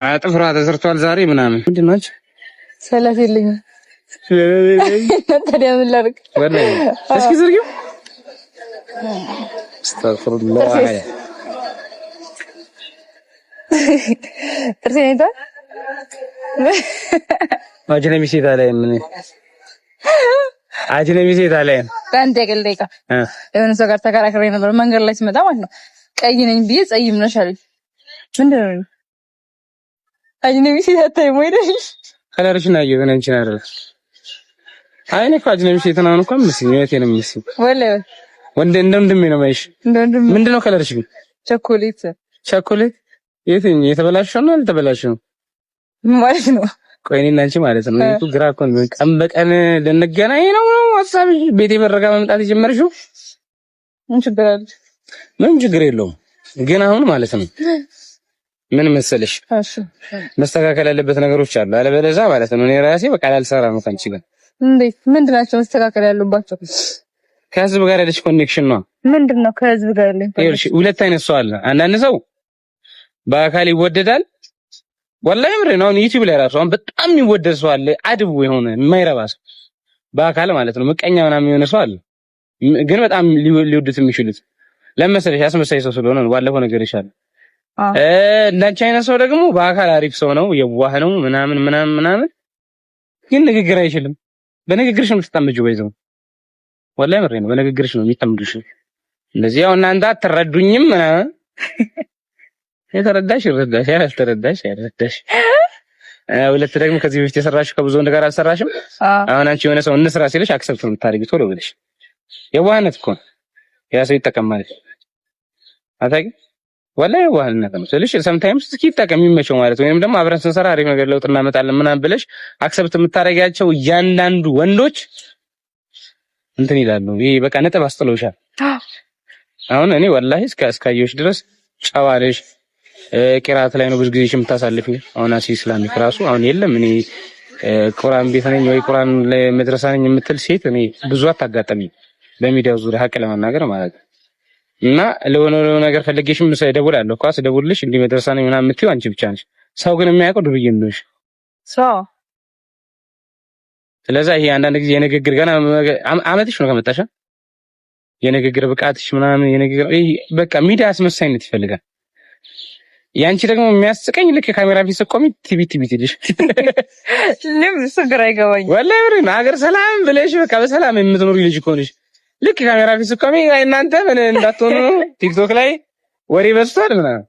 ጥፍሯ ተሰርቷል ዛሬ ምናምን ምንድን ነው? ሰላቴልኝ ታዲያ ምን ላድርግ? ወላሂ እስኪ ዝርጊው። አስተግፍሩላህ ጥርሴታ አጅነቢ ሴት አለ ምን አጅነቢ ሴት አለ አንተ ቀልደካ የሆነ ሰው ጋር ተከራክሬ ነበር መንገድ ላይ ሲመጣ ማለት ነው። ቀይ ነኝ ብዬ ጸይም ነሽ አለኝ። ምንድን ነው አጅነቢ ሴት አታይም ወይ? ከለርሽን አየሁ እኔ እንችን አይደል አይኔ እኮ አጅነቢ ሴት ነው እንኳን መስኝ የት ነው መስኝ ወላሂ ወንድ እንደምንድን ነው ማይሽ ምንድን ነው ከለርሽ ግን ቸኮሌት የትኛው የተበላሸው ነው አልተበላሸው ማለት ነው? ቆይ እኔና አንቺ ማለት ነው እኮ ግራ እኮ ነው። ቀን በቀን ልንገናኝ ነው ሐሳብሽ? ቤቴ በረጋ መምጣት የጀመርሽው ምን ችግር የለውም። ግን አሁን ማለት ነው ምን መሰለሽ መስተካከል ያለበት ነገሮች አሉ። አለበለዚያ ማለት ነው እኔ ራሴ በቃ አልሰራም ከአንቺ ጋር። እንዴት ምንድን ናቸው መስተካከል ያሉባቸው? ከህዝብ ጋር ያለሽ ኮኔክሽን ነው። ምንድነው ከህዝብ ጋር ያለሽ? ይኸውልሽ ሁለት አይነት ሰው አለ። አንዳንድ ሰው በአካል ይወደዳል። ወላሂ ምሬ ነው። ዩቲዩብ ላይ ራሱ አሁን በጣም የሚወደድ ሰው አለ። አድቡ የሆነ የማይረባ ሰው በአካል ማለት ነው ምቀኛ ምናምን የሆነ ሰው አለ። ግን በጣም ሊወዱት የሚችሉት ለመሰለሽ አስመሳይ ሰው ስለሆነ ነው። ባለፈው ነገር ይሻላል። እንዳንቺ አይነት ሰው ደግሞ በአካል አሪፍ ሰው ነው፣ የዋህ ነው ምናምን ግን ንግግር አይችልም። በንግግርሽ ነው የምትታመጂው። ባይዘው ወላሂ ምሬ ነው። በንግግርሽ ነው የሚታመዱሽ። እንደዚህ ያው እናንተ አትረዱኝም ምናምን የተረዳሽ ይረዳሽ፣ ያልተረዳሽ አይረዳሽ። ሁለት ደግሞ ከዚህ በፊት የሰራሽው ከብዙ ወንድ ጋር አልሰራሽም። አሁን አንቺ የሆነ ሰው እንስራ ሲልሽ አክሰፕት ነው የምታደርጊው ቶሎ ብለሽ። የዋህነት እኮ ነው። ያ ሰው ይጠቀማል አታውቂ? ወላሂ የዋህነት ነው ስልሽ ሰምታይምስ እስኪ ይጠቀም ይመቸው ማለት ወይንም ደግሞ አብረን ስንሰራ አሪፍ ነገር ለውጥ እናመጣለን ምናምን ብለሽ አክሰፕት የምታደርጊያቸው እያንዳንዱ ወንዶች እንትን ይላሉ። ይሄ በቃ ነጥብ አስጥለውሻል። አሁን እኔ ወላሂ እስካየሁሽ ድረስ ጨዋ ነሽ። ቂራት ላይ ነው ብዙ ጊዜ የምታሳልፊው። አሁን ኢስላሚክ ራሱ አሁን የለም። እኔ ቁርአን ቤት ነኝ ወይ ቁርአን ላይ መድረሳ ነኝ የምትል ሴት እኔ ብዙ አታጋጠሚ በሚዲያው ዙሪያ ሀቅ ለመናገር ማለት ነው። እና ለሆነ ነገር ፈልጌሽም እደውላለሁ እኮ ስደውልልሽ እንዲህ መድረሳ ነኝ ምናምን የምትይው አንቺ ብቻ ነሽ። ሰው ግን የሚያውቀው ዱርዬ ነሽ። ስለዚህ ይሄ አንዳንድ ጊዜ የንግግር ገና አመትሽ ነው ከመጣሽ የንግግር ብቃትሽ ምናምን የንግግር በቃ ሚዲያ አስመሳይነት ይፈልጋል። ያንቺ ደግሞ የሚያስቀኝ ልክ ካሜራ ፊት ስትቆሚ ቲቪ ልሽ ለምን ስግራ ይገባኝ ወላሂ ብሬ ነው። ሀገር ሰላም ብለሽ በቃ በሰላም የምትኖሪ ልጅ እኮ ነሽ። ልክ ካሜራ ፊት ስትቆሚ እናንተ ምን እንዳትሆኑ ነው ቲክቶክ ላይ ወሬ በዝቷል ምናምን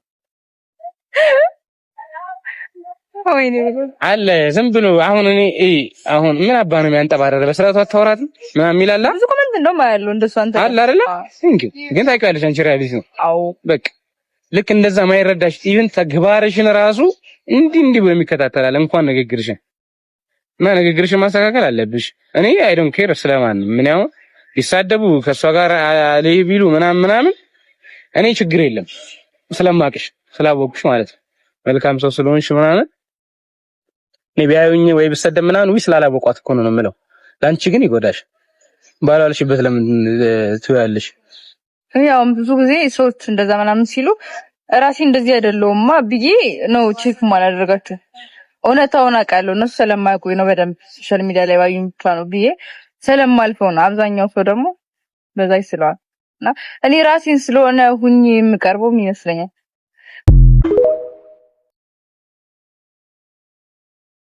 አለ ዝም ብሎ አሁን እኔ አሁን ምን አባ ነው የሚያንጠባረረ በስራቱ አታወራትም ምናምን የሚላላ ብዙ ኮሜንት እንደው ማያለው እንደሱ አንተ አለ አይደለ ግን ታውቂያለሽ አንቺ ሪያሊቲ ነው። አዎ በቃ ልክ እንደዛ ማይረዳሽ ኢቭን ተግባርሽን ራሱ እንዲህ ብሎ የሚከታተላል እንኳን ንግግርሽን እና ንግግርሽን ማስተካከል አለብሽ። እኔ አይ ዶንት ኬር ስለማን ምን ያው ቢሳደቡ ከሷ ጋር አለይ ቢሉ ምናምን እኔ ችግር የለም ስለማቅሽ ስላወቅሽ ማለት ነው መልካም ሰው ስለሆንሽ ምናምን እኔ ቢያዩኝ ወይ ብሰደብ ምናምን ወይ ስላላወቋት እኮ ነው የምለው። ላንቺ ግን ይጎዳሽ ባላልሽበት ለምን ትያለሽ? ያው ብዙ ጊዜ ሰዎች እንደዛ ምናምን ሲሉ ራሴ እንደዚህ አይደለሁማ ብዬ ነው ቼክ ማላደርጋቸው። እውነታውን አውቃለሁ እነሱ ስለማያውቁኝ ነው በደንብ ሶሻል ሚዲያ ላይ ባዩኝ ብቻ ነው ብዬ ስለማልፈው ነው። አብዛኛው ሰው ደግሞ በዛ ይስለዋል እና እኔ ራሴን ስለሆነ ሁኚ የምቀርበው ይመስለኛል።